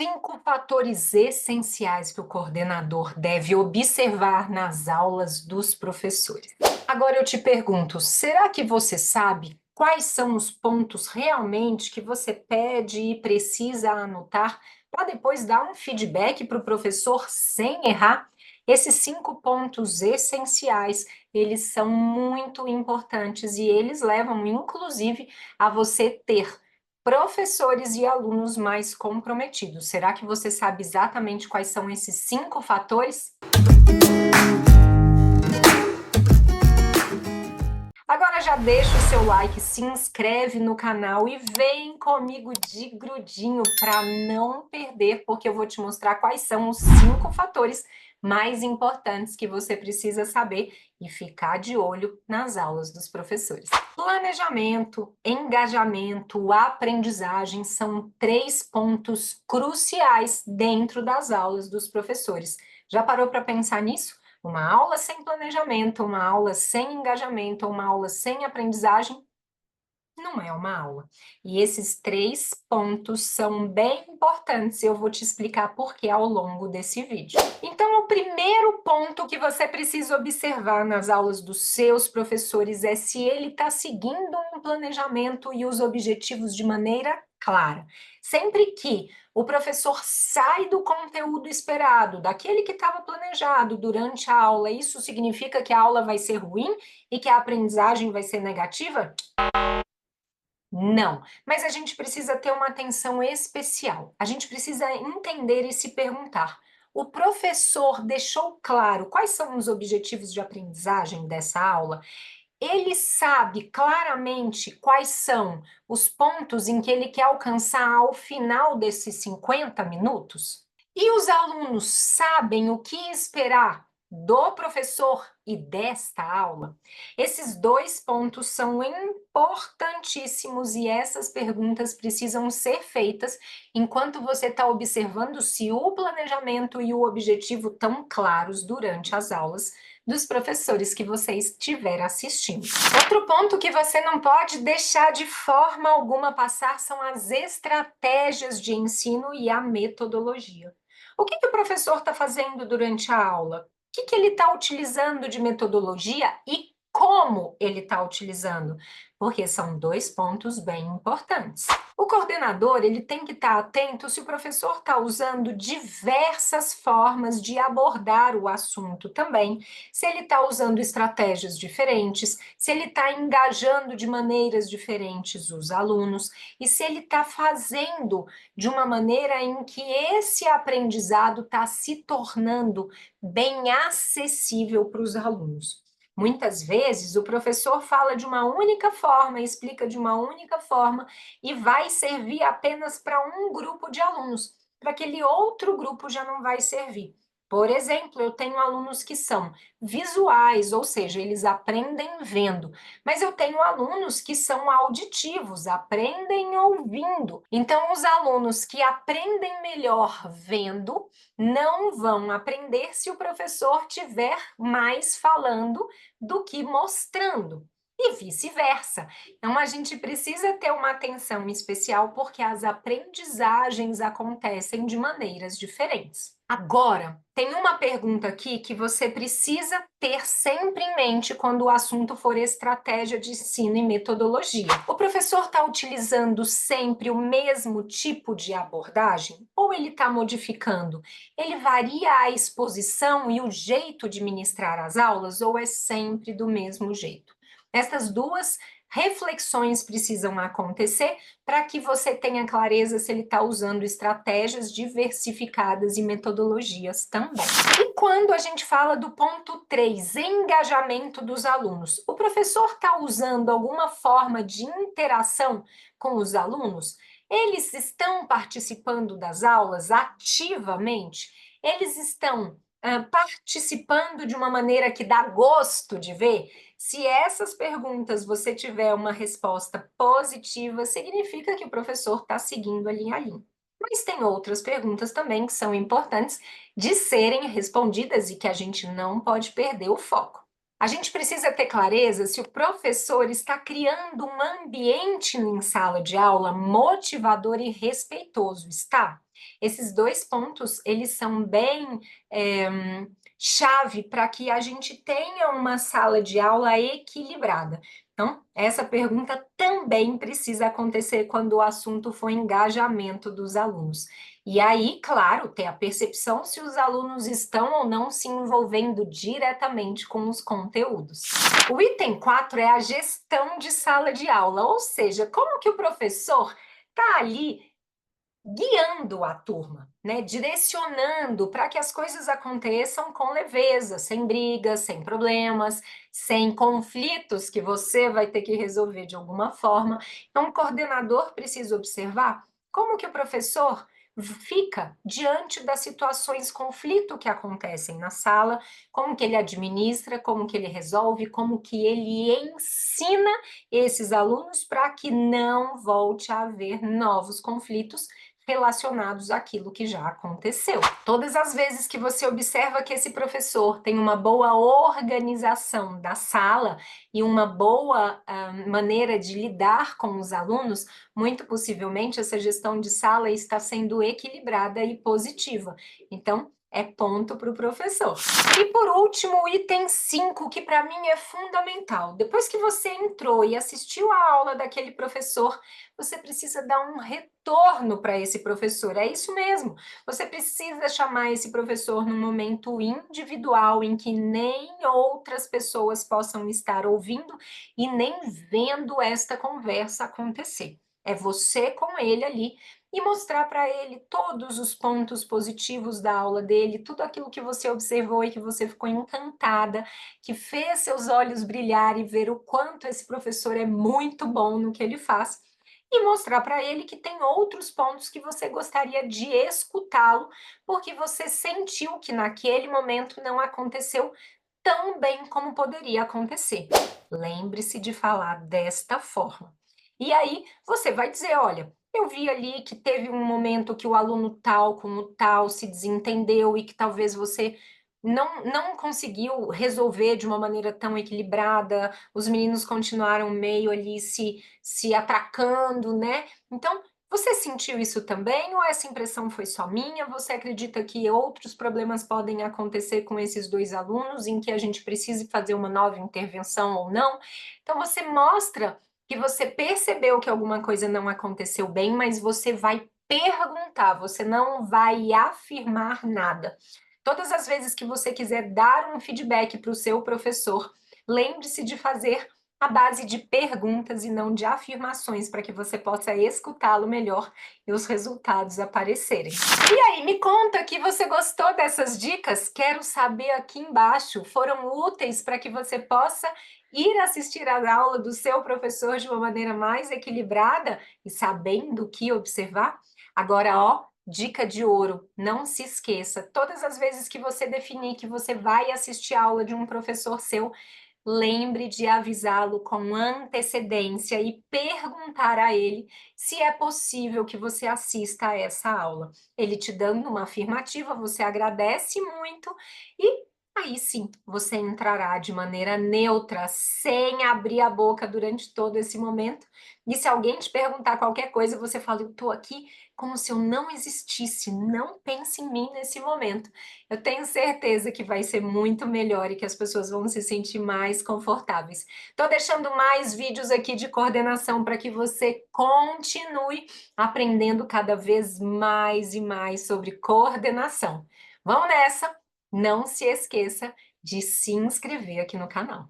5 fatores essenciais que o coordenador deve observar nas aulas dos professores. Agora eu te pergunto, será que você sabe quais são os pontos realmente que você pede e precisa anotar para depois dar um feedback para o professor sem errar? Esses 5 pontos essenciais, eles são muito importantes e eles levam, inclusive, a você ter professores e alunos mais comprometidos. Será que você sabe exatamente quais são esses 5 fatores? Agora já deixa o seu like, se inscreve no canal e vem comigo de grudinho para não perder, porque eu vou te mostrar quais são os 5 fatores mais importantes que você precisa saber e ficar de olho nas aulas dos professores. Planejamento, engajamento, aprendizagem são 3 pontos cruciais dentro das aulas dos professores. Já parou para pensar nisso? Uma aula sem planejamento, uma aula sem engajamento, uma aula sem aprendizagem, não é uma aula. E esses 3 pontos são bem importantes e eu vou te explicar por que ao longo desse vídeo. Então, o primeiro ponto que você precisa observar nas aulas dos seus professores é se ele está seguindo um planejamento e os objetivos de maneira clara. Sempre que o professor sai do conteúdo esperado, daquele que estava planejado durante a aula, isso significa que a aula vai ser ruim e que a aprendizagem vai ser negativa? Não, mas a gente precisa ter uma atenção especial. A gente precisa entender e se perguntar: o professor deixou claro quais são os objetivos de aprendizagem dessa aula? Ele sabe claramente quais são os pontos em que ele quer alcançar ao final desses 50 minutos? E os alunos sabem o que esperar do professor e desta aula? Esses 2 pontos são importantíssimos e essas perguntas precisam ser feitas enquanto você está observando se o planejamento e o objetivo estão claros durante as aulas dos professores que você estiver assistindo. Outro ponto que você não pode deixar de forma alguma passar são as estratégias de ensino e a metodologia. O que o professor está fazendo durante a aula? O que ele está utilizando de metodologia e como ele está utilizando? Porque são 2 pontos bem importantes. O coordenador ele tem que estar atento se o professor está usando diversas formas de abordar o assunto também, se ele está usando estratégias diferentes, se ele está engajando de maneiras diferentes os alunos e se ele está fazendo de uma maneira em que esse aprendizado está se tornando bem acessível para os alunos. Muitas vezes o professor fala de uma única forma, explica de uma única forma e vai servir apenas para um grupo de alunos, para aquele outro grupo já não vai servir. Por exemplo, eu tenho alunos que são visuais, ou seja, eles aprendem vendo, mas eu tenho alunos que são auditivos, aprendem ouvindo. Então, os alunos que aprendem melhor vendo não vão aprender se o professor tiver mais falando do que mostrando. E vice-versa. Então, a gente precisa ter uma atenção especial porque as aprendizagens acontecem de maneiras diferentes. Agora, tem uma pergunta aqui que você precisa ter sempre em mente quando o assunto for estratégia de ensino e metodologia. O professor está utilizando sempre o mesmo tipo de abordagem ou ele está modificando? Ele varia a exposição e o jeito de ministrar as aulas ou é sempre do mesmo jeito? Essas 2 reflexões precisam acontecer para que você tenha clareza se ele está usando estratégias diversificadas e metodologias também. E quando a gente fala do ponto 3, engajamento dos alunos, o professor está usando alguma forma de interação com os alunos? Eles estão participando das aulas ativamente? Eles estão participando de uma maneira que dá gosto de ver? Se essas perguntas você tiver uma resposta positiva, significa que o professor está seguindo a linha a linha. Mas tem outras perguntas também que são importantes de serem respondidas e que a gente não pode perder o foco. A gente precisa ter clareza se o professor está criando um ambiente em sala de aula motivador e respeitoso, está? Esses 2 pontos, eles são bem, chave para que a gente tenha uma sala de aula equilibrada. Então, essa pergunta também precisa acontecer quando o assunto for engajamento dos alunos. E aí, claro, ter a percepção se os alunos estão ou não se envolvendo diretamente com os conteúdos. O item 4 é a gestão de sala de aula, ou seja, como que o professor está ali guiando a turma, né? Direcionando para que as coisas aconteçam com leveza, sem brigas, sem problemas, sem conflitos que você vai ter que resolver de alguma forma. Então, o coordenador precisa observar como que o professor fica diante das situações conflito que acontecem na sala, como que ele administra, como que ele resolve, como que ele ensina esses alunos para que não volte a haver novos conflitos relacionados àquilo que já aconteceu. Todas as vezes que você observa que esse professor tem uma boa organização da sala e uma boa maneira de lidar com os alunos, muito possivelmente essa gestão de sala está sendo equilibrada e positiva. Então, é ponto para o professor. E por último, o item 5, que para mim é fundamental. Depois que você entrou e assistiu a aula daquele professor, você precisa dar um retorno para esse professor. É isso mesmo. Você precisa chamar esse professor num momento individual em que nem outras pessoas possam estar ouvindo e nem vendo esta conversa acontecer. É você com ele ali e mostrar para ele todos os pontos positivos da aula dele, tudo aquilo que você observou e que você ficou encantada, que fez seus olhos brilhar e ver o quanto esse professor é muito bom no que ele faz, e mostrar para ele que tem outros pontos que você gostaria de escutá-lo, porque você sentiu que naquele momento não aconteceu tão bem como poderia acontecer. Lembre-se de falar desta forma. E aí você vai dizer: olha, eu vi ali que teve um momento que o aluno tal com o tal se desentendeu e que talvez você não conseguiu resolver de uma maneira tão equilibrada, os meninos continuaram meio ali se atracando, né? Então, você sentiu isso também ou essa impressão foi só minha? Você acredita que outros problemas podem acontecer com esses 2 alunos, em que a gente precise fazer uma nova intervenção ou não? Então você mostra que você percebeu que alguma coisa não aconteceu bem, mas você vai perguntar, você não vai afirmar nada. Todas as vezes que você quiser dar um feedback para o seu professor, lembre-se de fazer à base de perguntas e não de afirmações, para que você possa escutá-lo melhor e os resultados aparecerem. E aí, me conta que você gostou dessas dicas? Quero saber aqui embaixo. Foram úteis para que você possa ir assistir a aula do seu professor de uma maneira mais equilibrada e sabendo o que observar? Agora, ó, dica de ouro, não se esqueça, todas as vezes que você definir que você vai assistir a aula de um professor seu, lembre de avisá-lo com antecedência e perguntar a ele se é possível que você assista a essa aula. Ele te dando uma afirmativa, você agradece muito e aí sim você entrará de maneira neutra, sem abrir a boca durante todo esse momento. E se alguém te perguntar qualquer coisa, você fala: eu estou aqui como se eu não existisse, não pense em mim nesse momento. Eu tenho certeza que vai ser muito melhor e que as pessoas vão se sentir mais confortáveis. Estou deixando mais vídeos aqui de coordenação para que você continue aprendendo cada vez mais e mais sobre coordenação. Vamos nessa! Não se esqueça de se inscrever aqui no canal.